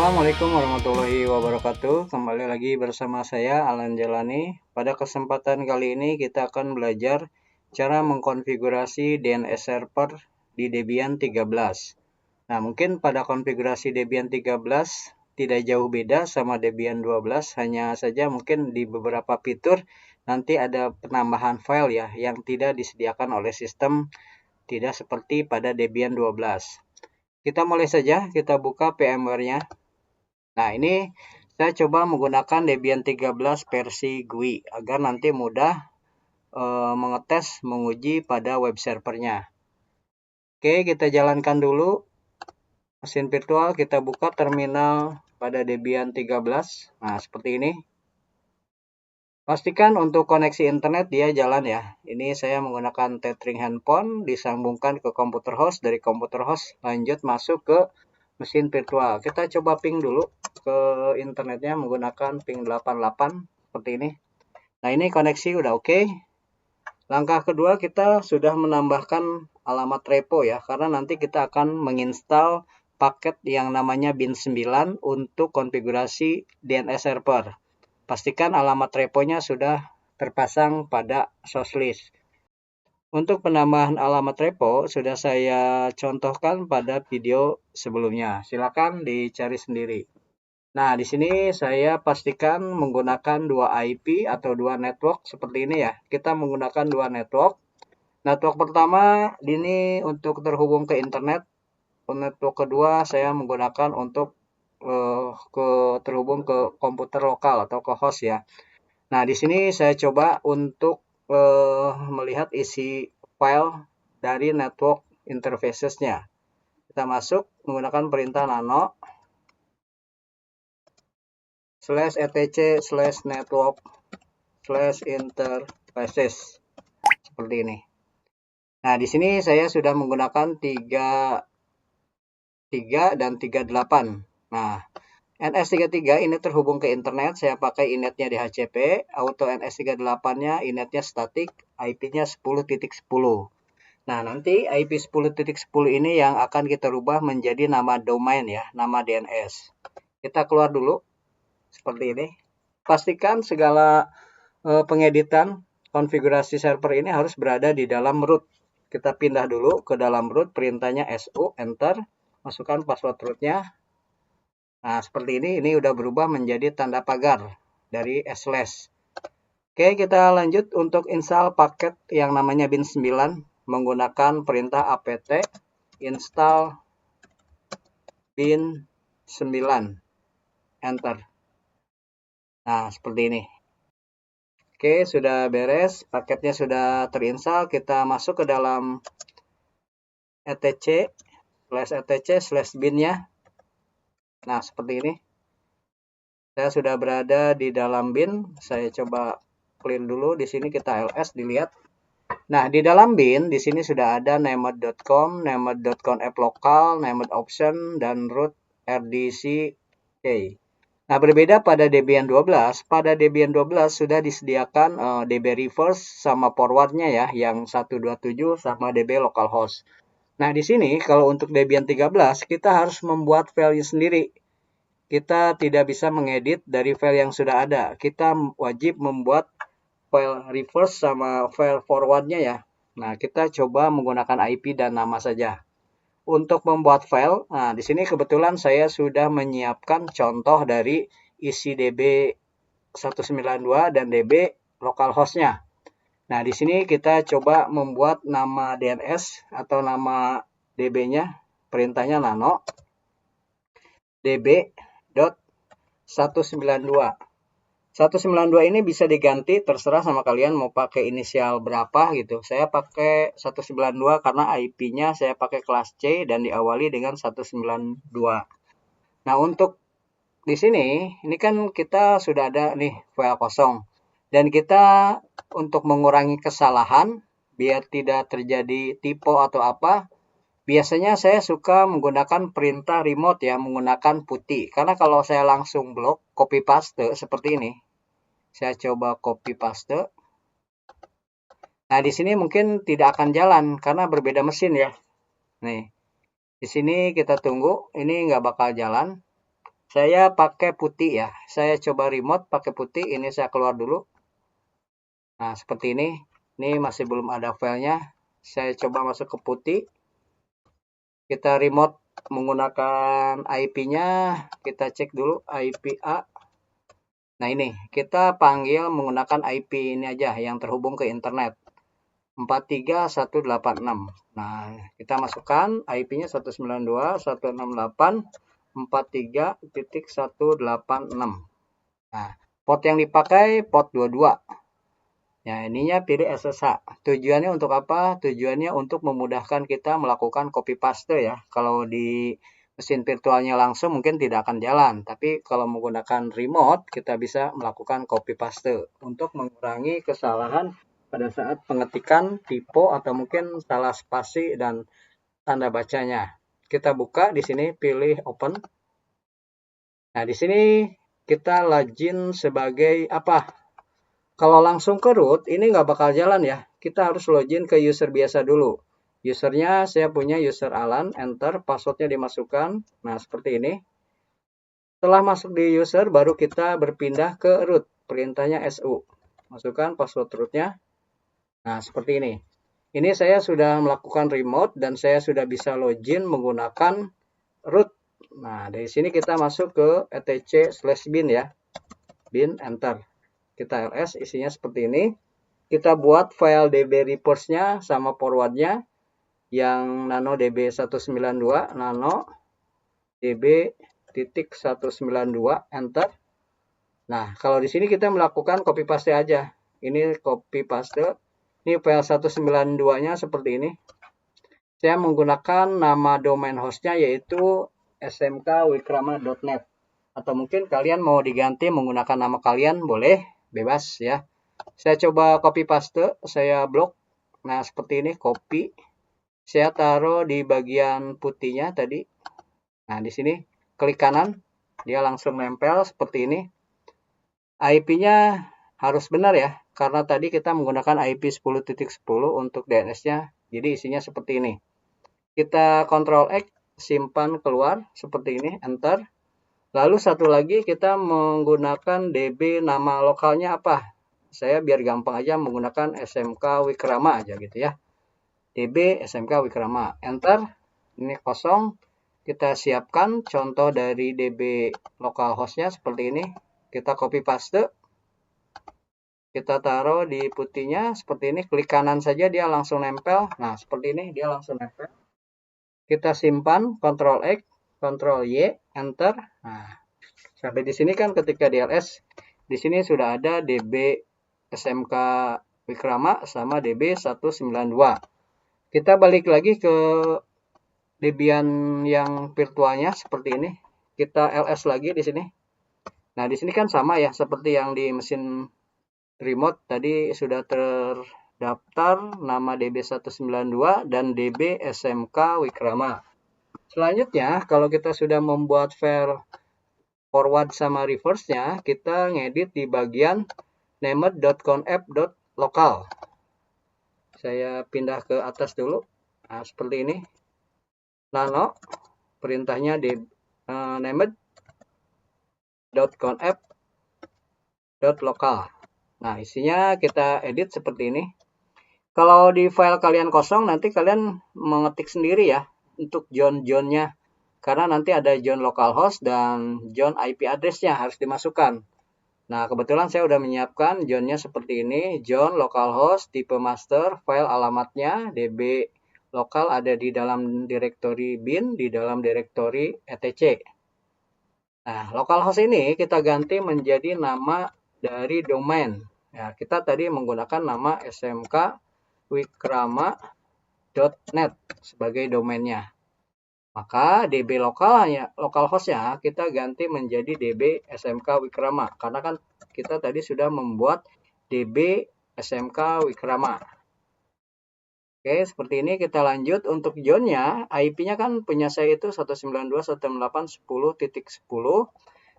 Assalamualaikum warahmatullahi wabarakatuh. Kembali lagi bersama saya Alan Jalani. Pada kesempatan kali ini kita akan belajar cara mengkonfigurasi DNS server di Debian 13. Nah, mungkin pada konfigurasi Debian 13 tidak jauh beda sama Debian 12, hanya saja mungkin di beberapa fitur nanti ada penambahan file ya yang tidak disediakan oleh sistem, tidak seperti pada Debian 12. Kita mulai saja, kita buka VMware-nya. Nah, ini saya coba menggunakan Debian 13 versi GUI agar nanti mudah mengetes, menguji pada web servernya. Oke, kita jalankan dulu mesin virtual, kita buka terminal pada Debian 13. Nah, seperti ini. Pastikan untuk koneksi internet dia jalan ya. Ini saya menggunakan tethering handphone, disambungkan ke komputer host, dari komputer host lanjut masuk ke mesin virtual. Kita coba ping dulu ke internetnya menggunakan ping 88 seperti ini. Nah, ini koneksi udah oke. Langkah kedua, kita sudah menambahkan alamat repo ya, karena nanti kita akan menginstal paket yang namanya bin9 untuk konfigurasi DNS server. Pastikan alamat reponya sudah terpasang pada sosslist. Untuk penambahan alamat repo sudah saya contohkan pada video sebelumnya. Silakan dicari sendiri. Nah, di sini saya pastikan menggunakan dua IP atau dua network seperti ini ya. Kita menggunakan dua network. Network pertama ini untuk terhubung ke internet. Network kedua saya menggunakan untuk terhubung ke komputer lokal atau ke host ya. Nah, di sini saya coba untuk melihat isi file dari network interfaces-nya. Kita masuk menggunakan perintah nano /etc/network/interfaces seperti ini. Nah, di sini saya sudah menggunakan 33 dan 38. Nah, NS33 ini terhubung ke internet, saya pakai inetnya DHCP, auto NS38-nya inetnya statik, IP-nya 10.10. Nah, nanti IP 10.10 ini yang akan kita rubah menjadi nama domain ya, nama DNS. Kita keluar dulu, seperti ini. Pastikan segala pengeditan konfigurasi server ini harus berada di dalam root. Kita pindah dulu ke dalam root, perintahnya su, enter, masukkan password rootnya. Nah, seperti ini udah berubah menjadi tanda pagar dari /. Oke, kita lanjut untuk install paket yang namanya bin9 menggunakan perintah apt install bin9, enter. Nah, seperti ini. Oke, sudah beres, paketnya sudah terinstall. Kita masuk ke dalam etc/bin-nya. Nah, seperti ini. Saya sudah berada di dalam bin. Saya coba clear dulu. Di sini kita ls, dilihat. Nah, di dalam bin, di sini sudah ada named.com, named.com app lokal, named option, dan root rdck. Nah, berbeda pada Debian 12. Pada Debian 12 sudah disediakan DB reverse sama forwardnya ya, yang 127 sama DB localhost. Nah, di sini kalau untuk Debian 13, kita harus membuat file sendiri. Kita tidak bisa mengedit dari file yang sudah ada. Kita wajib membuat file reverse sama file forwardnya ya. Nah, kita coba menggunakan IP dan nama saja. Untuk membuat file, nah di sini kebetulan saya sudah menyiapkan contoh dari isi DB 192 dan DB localhost-nya. Nah, di sini kita coba membuat nama DNS atau nama DB-nya, perintahnya nano db.192. 192 ini bisa diganti, terserah sama kalian mau pakai inisial berapa gitu. Saya pakai 192 karena IP-nya saya pakai kelas C dan diawali dengan 192. Nah, untuk di sini, ini kan kita sudah ada nih file kosong. Dan kita untuk mengurangi kesalahan, biar tidak terjadi typo atau apa, biasanya saya suka menggunakan perintah remote ya, menggunakan putih. Karena kalau saya langsung blok, copy paste seperti ini. Saya coba copy paste. Nah, di sini mungkin tidak akan jalan karena berbeda mesin ya. Nih, di sini kita tunggu, ini nggak bakal jalan. Saya pakai putih ya. Saya coba remote pakai putih. Ini saya keluar dulu. Nah, seperti ini. Ini masih belum ada filenya. Saya coba masuk ke putih. Kita remote menggunakan IP-nya. Kita cek dulu IP A. Nah, ini kita panggil menggunakan IP ini aja yang terhubung ke internet. 43186. Nah, kita masukkan IP-nya 192.168.43.186. Nah, port yang dipakai port 22. Ya, ininya pilih SSH. Tujuannya untuk apa? Tujuannya untuk memudahkan kita melakukan copy paste ya. Kalau di mesin virtualnya langsung mungkin tidak akan jalan. Tapi kalau menggunakan remote, kita bisa melakukan copy paste untuk mengurangi kesalahan pada saat pengetikan typo atau mungkin salah spasi dan tanda bacanya. Kita buka di sini, pilih open. Nah, di sini kita login sebagai apa? Kalau langsung ke root, ini nggak bakal jalan ya. Kita harus login ke user biasa dulu. Usernya saya punya user Alan, enter, passwordnya dimasukkan. Nah, seperti ini. Setelah masuk di user, baru kita berpindah ke root. Perintahnya su. Masukkan password rootnya. Nah, seperti ini. Ini saya sudah melakukan remote dan saya sudah bisa login menggunakan root. Nah, dari sini kita masuk ke etc/bin ya. Bin, enter. Kita ls, isinya seperti ini. Kita buat file db reports-nya sama forward-nya yang nano db192 nano db.192 enter. Nah, kalau di sini kita melakukan copy paste aja. Ini copy paste. Ini file 192-nya seperti ini. Saya menggunakan nama domain hostnya yaitu smkwikrama.net. Atau mungkin kalian mau diganti menggunakan nama kalian, boleh, bebas ya. Saya coba copy paste, saya blok. Nah, seperti ini, copy. Saya taruh di bagian putihnya tadi. Nah, di sini klik kanan, dia langsung nempel seperti ini. IP-nya harus benar ya, karena tadi kita menggunakan IP 10.10 untuk DNS-nya. Jadi isinya seperti ini. Kita Ctrl X, simpan keluar seperti ini, enter. Lalu satu lagi kita menggunakan DB nama lokalnya apa? Saya biar gampang aja menggunakan SMK Wikrama aja gitu ya. DB SMK Wikrama. Enter. Ini kosong. Kita siapkan contoh dari DB localhostnya seperti ini. Kita copy paste. Kita taruh di putihnya seperti ini. Klik kanan saja dia langsung nempel. Nah, seperti ini dia langsung nempel. Kita simpan, Ctrl X, Ctrl Y, Enter. Nah, sampai di sini kan ketika DLS, di sini sudah ada DB SMK Wikrama sama DB192. Kita balik lagi ke Debian yang virtualnya seperti ini. Kita ls lagi di sini. Nah, di sini kan sama ya seperti yang di mesin remote tadi sudah terdaftar nama DB192 dan DB SMK Wikrama. Selanjutnya, kalau kita sudah membuat file forward sama reverse-nya, kita ngedit di bagian named.conf.local. Saya pindah ke atas dulu. Nah, seperti ini. Nano, perintahnya di named.conf.local. Nah, isinya kita edit seperti ini. Kalau di file kalian kosong, nanti kalian mengetik sendiri ya untuk zone-zone-nya. Karena nanti ada zone localhost dan zone IP address-nya harus dimasukkan. Nah, kebetulan saya sudah menyiapkan zone-nya seperti ini. Zone localhost, tipe master, file alamatnya, db lokal ada di dalam direktori bin, di dalam direktori etc. Nah, localhost ini kita ganti menjadi nama dari domain. Ya, kita tadi menggunakan nama smkwikrama.net sebagai domainnya. Maka DB localhostnya kita ganti menjadi DB SMK Wikrama. Karena kan kita tadi sudah membuat DB SMK Wikrama. Oke, seperti ini kita lanjut. Untuk zone-nya, IP-nya kan punya saya itu 192.168.10.10.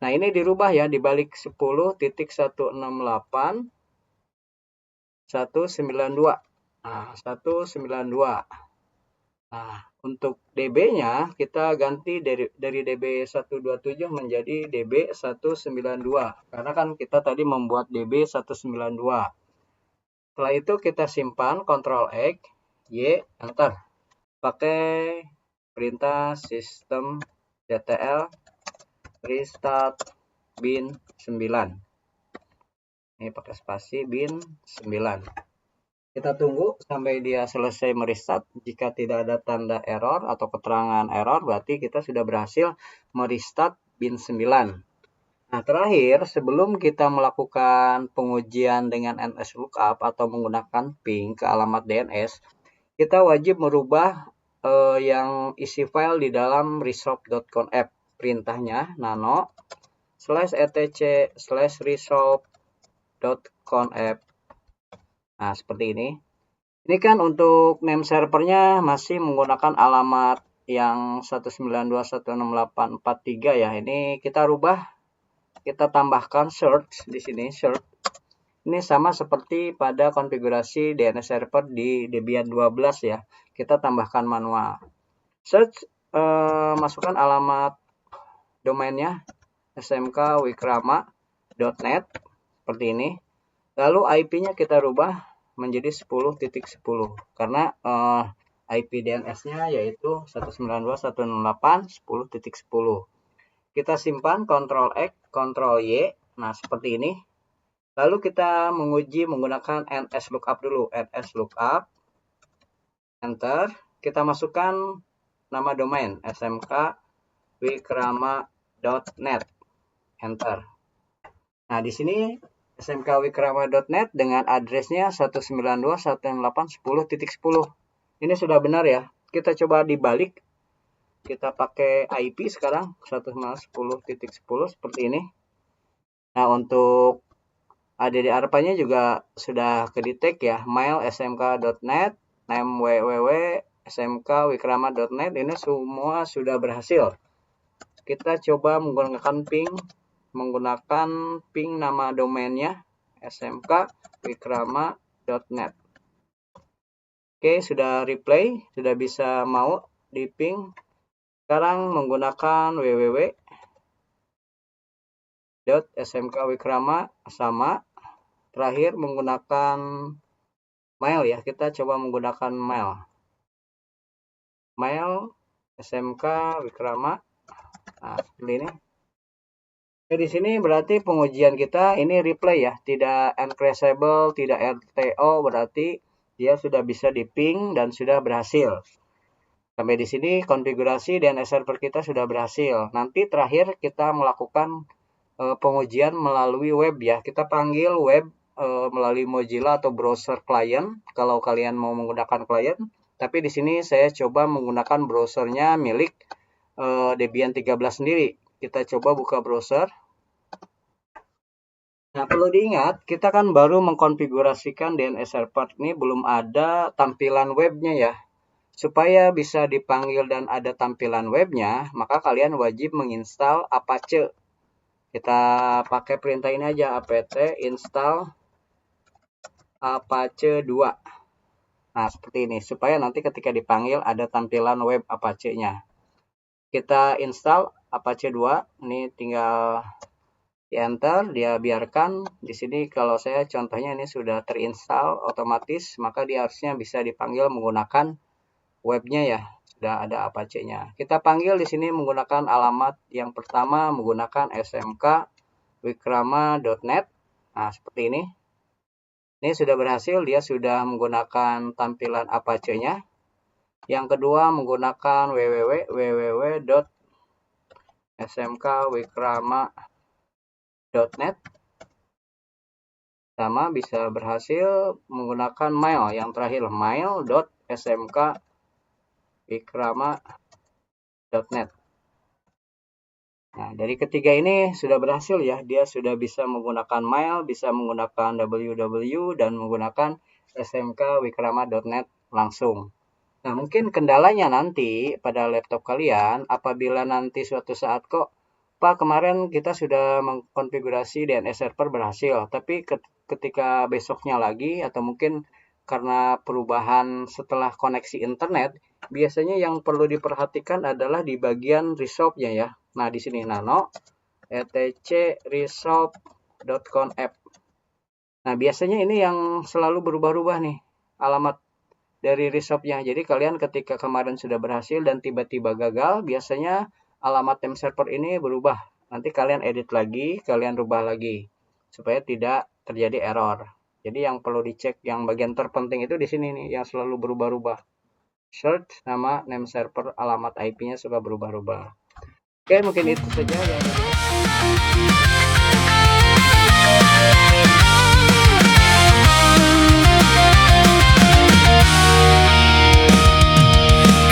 Nah, ini dirubah ya, dibalik 10.168.192. Nah, 192. Nah, Untuk DB-nya kita ganti dari DB 127 menjadi DB 192 karena kan kita tadi membuat DB 192. Setelah itu kita simpan, Ctrl X, Y, enter. Pakai perintah sistem DTL restart bin 9. Ini pakai spasi bin 9. Kita tunggu sampai dia selesai merestart. Jika tidak ada tanda error atau keterangan error, berarti kita sudah berhasil merestart bin 9. Nah, terakhir, sebelum kita melakukan pengujian dengan NSLOOKUP atau menggunakan ping ke alamat DNS, kita wajib merubah yang isi file di dalam resolve.conf. Perintahnya nano /etc/resolve.conf. Nah, seperti ini. Ini kan untuk name servernya masih menggunakan alamat yang 192.168.43 ya. Ini kita rubah, kita tambahkan search di sini, search. Ini sama seperti pada konfigurasi DNS server di Debian 12 ya. Kita tambahkan manual. Search, masukkan alamat domainnya smkwikrama.net seperti ini. Lalu IP-nya kita rubah menjadi 10.10 karena IP DNS-nya yaitu 192.168.10.10. Kita simpan, Ctrl X, Ctrl Y. Nah, seperti ini. Lalu kita menguji menggunakan NSLOOKUP dulu. NSLOOKUP, enter. Kita masukkan nama domain smkwikrama.net, enter. Nah, di sini smkwikrama.net dengan addressnya 192.168.10.10. Ini sudah benar ya. Kita coba dibalik. Kita pakai IP sekarang 192.10.10 seperti ini. Nah, untuk ADD-ARPA-nya juga sudah kedetek ya. Mail smk.net, name www smkwikrama.net, ini semua sudah berhasil. Kita coba menggunakan ping nama domainnya smkwikrama.net. Oke, sudah replay, sudah bisa mau di ping. Sekarang menggunakan www.smkwikrama sama. Terakhir menggunakan mail ya. Kita coba menggunakan mail smkwikrama. Nah, seperti ini. Di sini berarti pengujian kita ini replay ya, tidak uncrashable, tidak RTO, berarti dia sudah bisa di ping dan sudah berhasil. Sampai di sini konfigurasi DNS server kita sudah berhasil. Nanti terakhir kita melakukan pengujian melalui web ya. Kita panggil web melalui Mozilla atau browser client kalau kalian mau menggunakan client. Tapi di sini saya coba menggunakan browsernya milik Debian 13 sendiri. Kita coba buka browser. Nah, perlu diingat, kita kan baru mengkonfigurasikan DNS server ini, belum ada tampilan webnya ya. Supaya bisa dipanggil dan ada tampilan webnya, maka kalian wajib menginstal Apache. Kita pakai perintah ini aja, apt install Apache 2. Nah, seperti ini, supaya nanti ketika dipanggil ada tampilan web Apache-nya. Kita install Apache 2, ini tinggal di enter, dia biarkan. Di sini kalau saya contohnya ini sudah terinstall otomatis, maka dia harusnya bisa dipanggil menggunakan webnya ya, sudah ada Apache-nya. Kita panggil di sini menggunakan alamat yang pertama menggunakan smkwikrama.net. Nah, seperti ini. Ini sudah berhasil, dia sudah menggunakan tampilan Apache-nya. Yang kedua menggunakan www.smkwikrama.net. Sama bisa berhasil menggunakan mail yang terakhir, mail.smkwikrama.net. Nah, dari ketiga ini sudah berhasil ya, dia sudah bisa menggunakan mail, bisa menggunakan www dan menggunakan smkwikrama.net langsung. Nah, mungkin kendalanya nanti pada laptop kalian, apabila nanti suatu saat kok, Pak, kemarin kita sudah mengkonfigurasi DNS server berhasil, tapi ketika besoknya lagi, atau mungkin karena perubahan setelah koneksi internet, biasanya yang perlu diperhatikan adalah di bagian resolve-nya ya. Nah, di sini nano etc resolve.conf. Nah, biasanya ini yang selalu berubah-ubah nih alamat dari resolve-nya. Jadi kalian ketika kemarin sudah berhasil dan tiba-tiba gagal, biasanya alamat name server ini berubah. Nanti kalian edit lagi, kalian rubah lagi supaya tidak terjadi error. Jadi yang perlu dicek yang bagian terpenting itu di sini nih yang selalu berubah-ubah. Search nama name server, alamat IP-nya suka berubah-ubah. Oke, mungkin itu saja yang